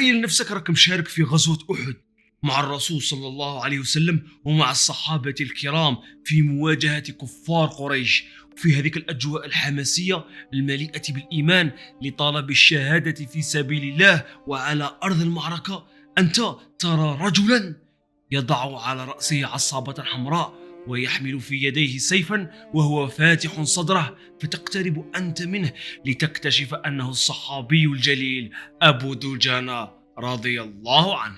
تخيل نفسك راك مشارك في غزوة أحد مع الرسول صلى الله عليه وسلم ومع الصحابة الكرام في مواجهة كفار قريش، وفي هذه الأجواء الحماسية المليئة بالإيمان لطلب الشهادة في سبيل الله. وعلى أرض المعركة أنت ترى رجلا يضع على رأسه عصابة حمراء ويحمل في يديه سيفا وهو فاتح صدره، فتقترب أنت منه لتكتشف أنه الصحابي الجليل أبو دجانة رضي الله عنه.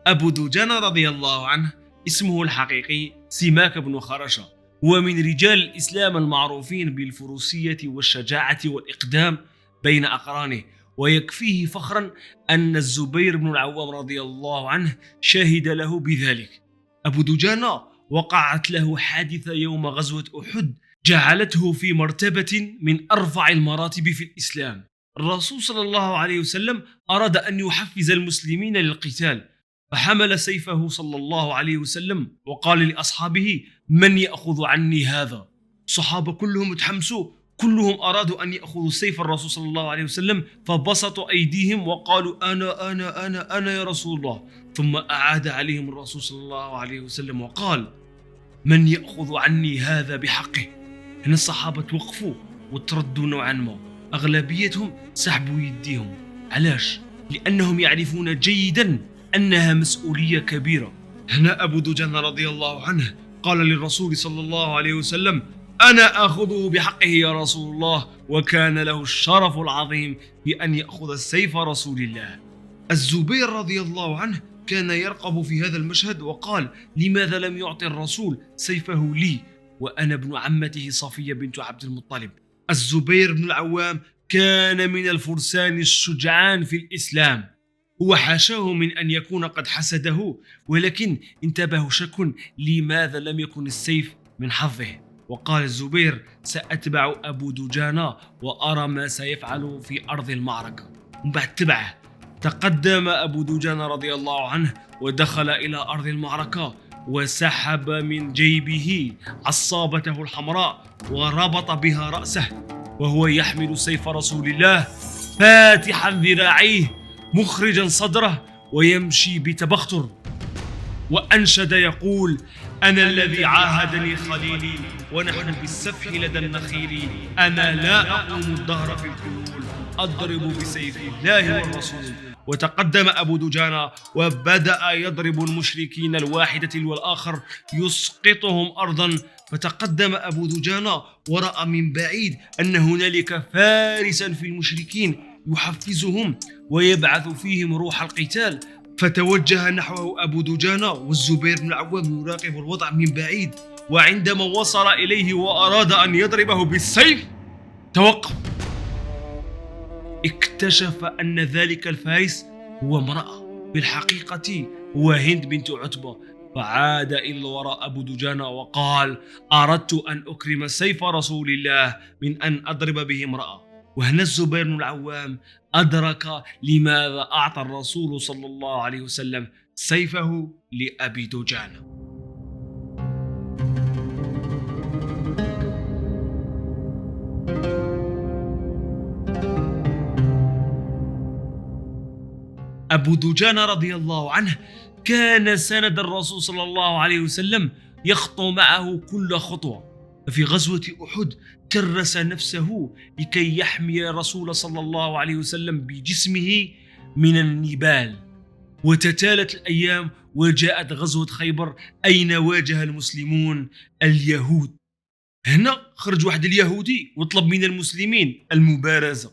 أبو دجانة رضي الله عنه اسمه الحقيقي سماك بن خرشة، هو من رجال الإسلام المعروفين بالفروسية والشجاعة والإقدام بين أقرانه، ويكفيه فخرا أن الزبير بن العوام رضي الله عنه شهد له بذلك. أبو دجانة وقعت له حادثة يوم غزوة أحد جعلته في مرتبة من أرفع المراتب في الإسلام. الرسول صلى الله عليه وسلم أراد أن يحفز المسلمين للقتال، فحمل سيفه صلى الله عليه وسلم وقال لأصحابه: من يأخذ عني هذا؟ الصحابة كلهم تحمسوا، كلهم أرادوا أن يأخذوا سيف الرسول صلى الله عليه وسلم، فبسطوا أيديهم وقالوا: أنا يا رسول الله. ثم أعاد عليهم الرسول صلى الله عليه وسلم وقال: من يأخذ عني هذا بحقه؟ هنا الصحابة توقفوا وتردوا نوعا ما، أغلبيتهم سحبوا يديهم. علاش؟ لأنهم يعرفون جيدا أنها مسؤولية كبيرة. هنا أبو دجانة رضي الله عنه قال للرسول صلى الله عليه وسلم: أنا أخذه بحقه يا رسول الله. وكان له الشرف العظيم بأن يأخذ سيف رسول الله. الزبير رضي الله عنه كان يرقب في هذا المشهد وقال: لماذا لم يعطي الرسول سيفه لي وأنا ابن عمته صفية بنت عبد المطلب؟ الزبير بن العوام كان من الفرسان الشجعان في الإسلام، هو حاشاه من أن يكون قد حسده، ولكن انتبه شك لماذا لم يكن السيف من حظه. وقال الزبير: سأتبع أبو دجانة وأرى ما سيفعل في أرض المعركة. ومن بعد تبعه. تقدم أبو دجانة رضي الله عنه ودخل إلى أرض المعركة، وسحب من جيبه عصابته الحمراء وربط بها رأسه وهو يحمل سيف رسول الله، فاتحا ذراعيه مخرجا صدره ويمشي بتبختر، وأنشد يقول: أنا الذي عاهدني خليلي ونحن بالسفح لدى النخيل، أنا لا أقوم الدهر في الخيول، أضرب بسيف الله والرسول. وتقدم أبو دجانة وبدأ يضرب المشركين الواحدة والآخر يسقطهم أرضا. فتقدم أبو دجانة ورأى من بعيد أن هنالك فارسا في المشركين يحفزهم ويبعث فيهم روح القتال، فتوجه نحوه أبو دجانة والزبير بن العوام يراقب الوضع من بعيد. وعندما وصل إليه وأراد أن يضربه بالسيف توقف، اكتشف أن ذلك الفارس هو امرأة، بالحقيقة هو هند بنت عتبة. فعاد إلى الوراء أبو دجانة وقال: أردت أن أكرم سيف رسول الله من أن أضرب به امرأة. وهنا الزبير بن العوام أدرك لماذا أعطى الرسول صلى الله عليه وسلم سيفه لأبي دجانة. أبو دجانة رضي الله عنه كان سند الرسول صلى الله عليه وسلم، يخطو معه كل خطوة. ففي غزوة أحد كرس نفسه لكي يحمي الرسول صلى الله عليه وسلم بجسمه من النبال. وتتالت الأيام وجاءت غزوة خيبر، أين واجه المسلمون اليهود. هنا خرج واحد اليهودي وطلب من المسلمين المبارزة،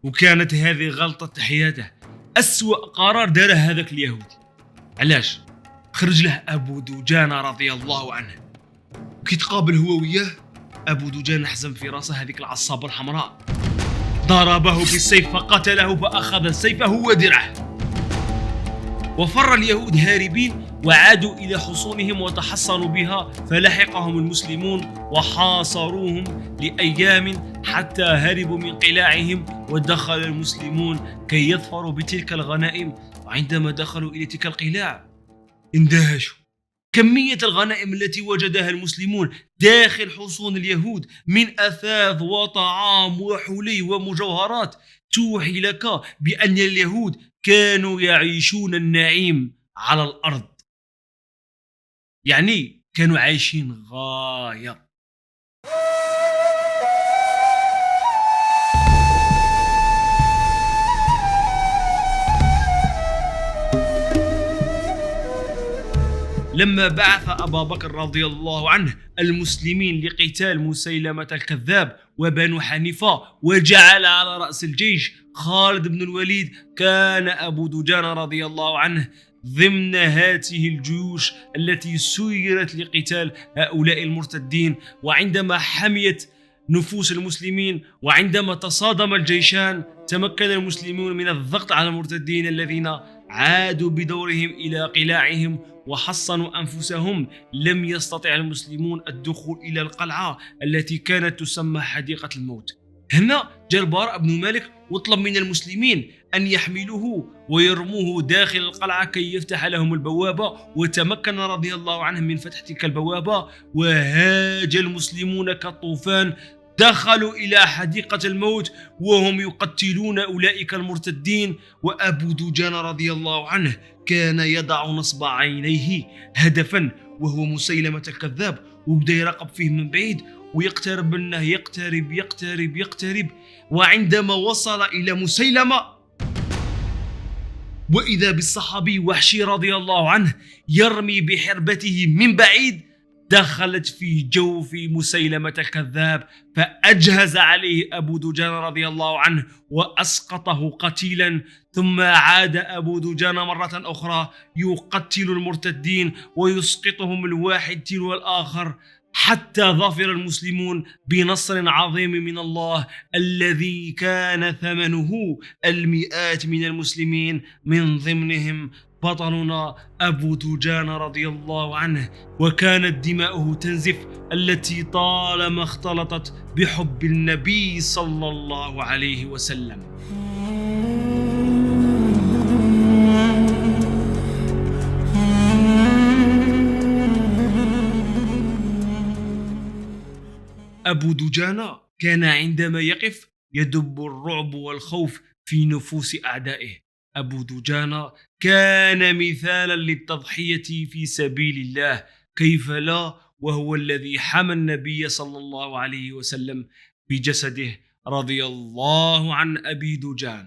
وكانت هذه غلطة حياته، أسوأ قرار داره هذاك اليهودي. علاش؟ خرج له أبو دجانة رضي الله عنه، وكي تقابل هو وياه أبو دجانة حزم في راسه هذيك العصابة الحمراء، ضربه بالسيف فقتله، فأخذ سيفه ودرعه. وفر اليهود هاربين وعادوا إلى حصونهم وتحصنوا بها، فلحقهم المسلمون وحاصروهم لأيام حتى هربوا من قلاعهم. ودخل المسلمون كي يظفروا بتلك الغنائم، وعندما دخلوا إلى تلك القلاع اندهشوا، كمية الغنائم التي وجدها المسلمون داخل حصون اليهود من أثاث وطعام وحلي ومجوهرات توحي لك بأن اليهود كانوا يعيشون النعيم على الأرض. يعني كانوا عايشين غاية. لما بعث أبا بكر رضي الله عنه المسلمين لقتال مسيلمة الكذاب وبنو حنيفة وجعل على رأس الجيش خالد بن الوليد، كان أبو دجان رضي الله عنه ضمن هذه الجيوش التي سيرت لقتال هؤلاء المرتدين. وعندما حميت نفوس المسلمين وعندما تصادم الجيشان تمكن المسلمون من الضغط على المرتدين الذين عادوا بدورهم إلى قلاعهم وحصنوا أنفسهم. لم يستطع المسلمون الدخول إلى القلعة التي كانت تسمى حديقة الموت. هنا جاء البراء بن مالك وطلب من المسلمين أن يحملوه ويرموه داخل القلعة كي يفتح لهم البوابة، وتمكن رضي الله عنه من فتح تلك البوابة. وهاج المسلمون كالطوفان، دخلوا إلى حديقة الموت وهم يقتلون أولئك المرتدين. وأبو دجان رضي الله عنه كان يضع نصب عينيه هدفا وهو مسيلمة الكذاب، وبدأ يراقب فيه من بعيد ويقترب منه، يقترب يقترب يقترب. وعندما وصل إلى مسيلمة وإذا بالصحابي وحشي رضي الله عنه يرمي بحربته من بعيد، دخلت في جوف مسيلمة الكذاب فأجهز عليه أبو دجان رضي الله عنه وأسقطه قتيلا. ثم عاد أبو دجان مرة أخرى يقتل المرتدين ويسقطهم الواحد تلو الآخر، حتى ظفر المسلمون بنصر عظيم من الله الذي كان ثمنه المئات من المسلمين، من ضمنهم بطلنا أبو دجان رضي الله عنه. وكانت دماؤه تنزف التي طالما اختلطت بحب النبي صلى الله عليه وسلم. أبو دجان كان عندما يقف يدب الرعب والخوف في نفوس أعدائه. أبو دجان كان مثالا للتضحية في سبيل الله، كيف لا وهو الذي حمى النبي صلى الله عليه وسلم بجسده. رضي الله عن أبي دجان.